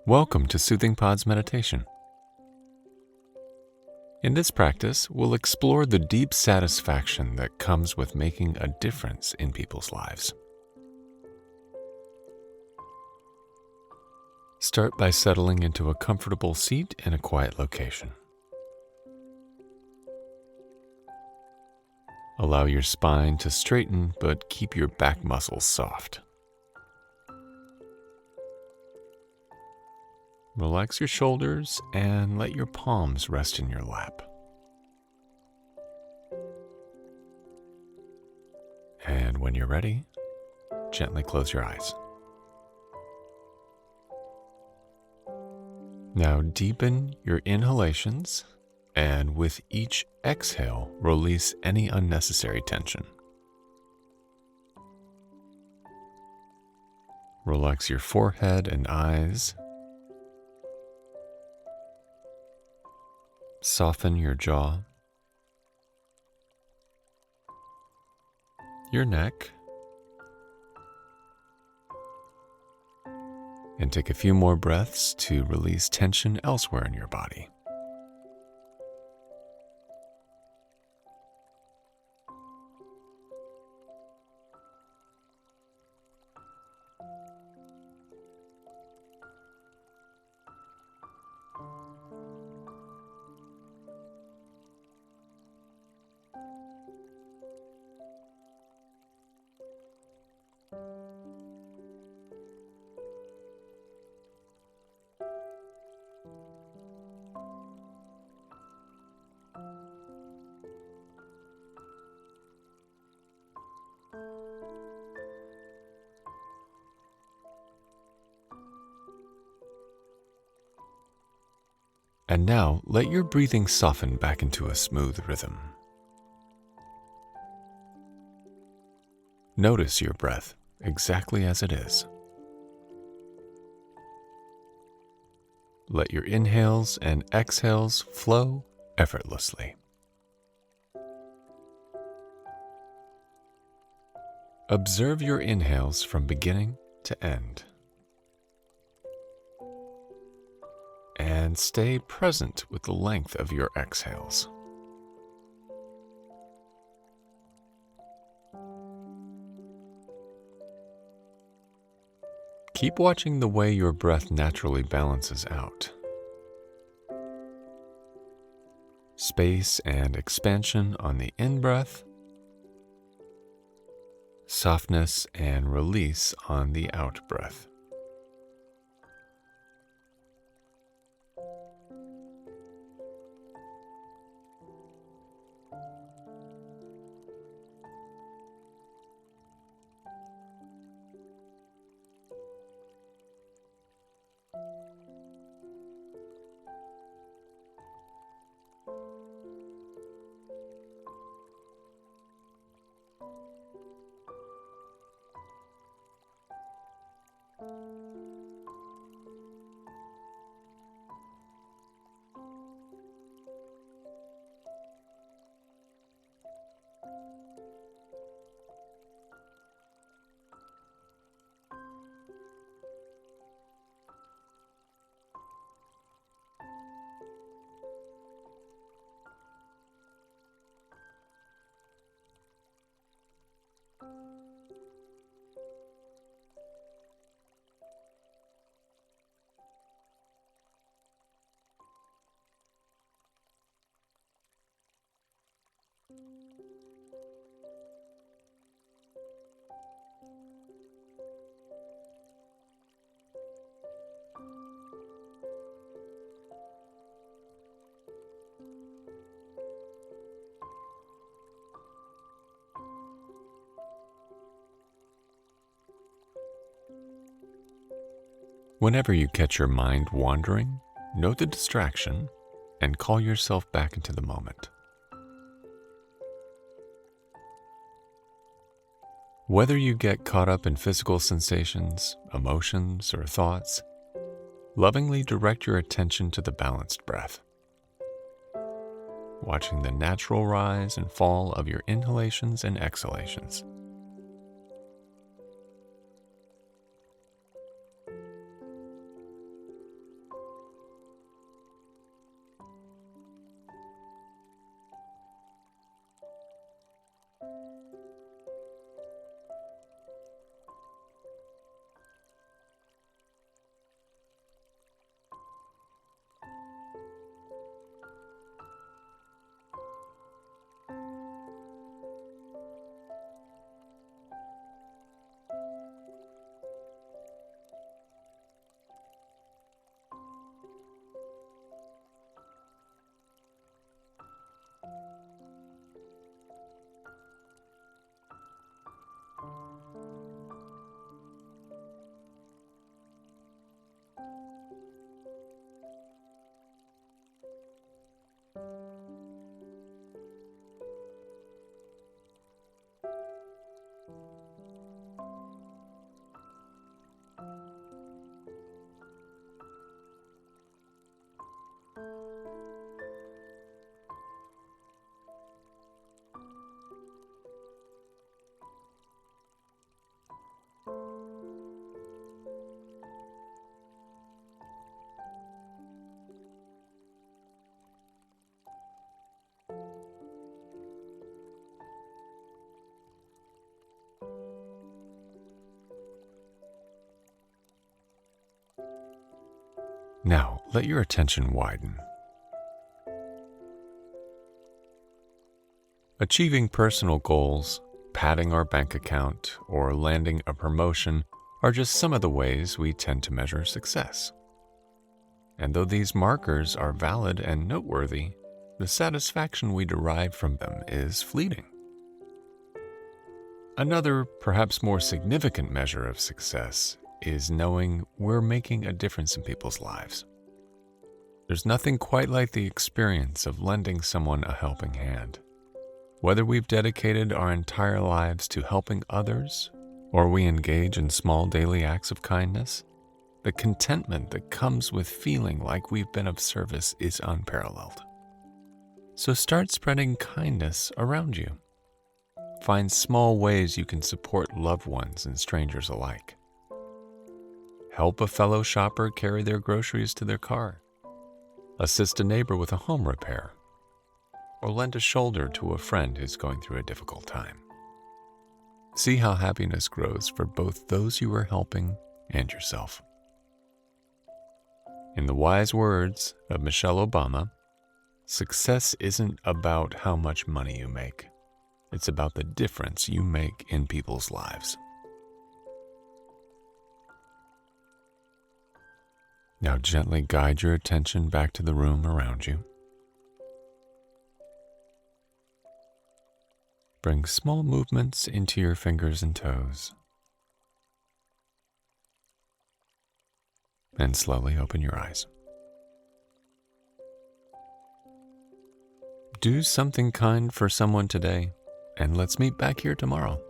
Welcome to Soothing Pod's meditation. In this practice, we'll explore the deep satisfaction that comes with making a difference in people's lives. Start by settling into a comfortable seat in a quiet location. Allow your spine to straighten, but keep your back muscles soft. Relax your shoulders and let your palms rest in your lap. And when you're ready, gently close your eyes. Now deepen your inhalations, and with each exhale, release any unnecessary tension. Relax your forehead and eyes. Soften your jaw, your neck, and take a few more breaths to release tension elsewhere in your body. And now, let your breathing soften back into a smooth rhythm. Notice your breath exactly as it is. Let your inhales and exhales flow effortlessly. Observe your inhales from beginning to end. And stay present with the length of your exhales. Keep watching the way your breath naturally balances out. Space and expansion on the in-breath, softness and release on the out-breath. Whenever you catch your mind wandering, note the distraction and call yourself back into the moment. Whether you get caught up in physical sensations, emotions, or thoughts, lovingly direct your attention to the balanced breath, watching the natural rise and fall of your inhalations and exhalations. Now, let your attention widen. Achieving personal goals, padding our bank account, or landing a promotion are just some of the ways we tend to measure success. And though these markers are valid and noteworthy, the satisfaction we derive from them is fleeting. Another, perhaps more significant measure of success is knowing we're making a difference in people's lives. There's nothing quite like the experience of lending someone a helping hand. Whether we've dedicated our entire lives to helping others, or we engage in small daily acts of kindness, the contentment that comes with feeling like we've been of service is unparalleled. So start spreading kindness around you. Find small ways you can support loved ones and strangers alike. Help a fellow shopper carry their groceries to their car. Assist a neighbor with a home repair, or lend a shoulder to a friend who's going through a difficult time. See how happiness grows for both those you are helping and yourself. In the wise words of Michelle Obama, success isn't about how much money you make. It's about the difference you make in people's lives. Now gently guide your attention back to the room around you. Bring small movements into your fingers and toes. And slowly open your eyes. Do something kind for someone today, and let's meet back here tomorrow.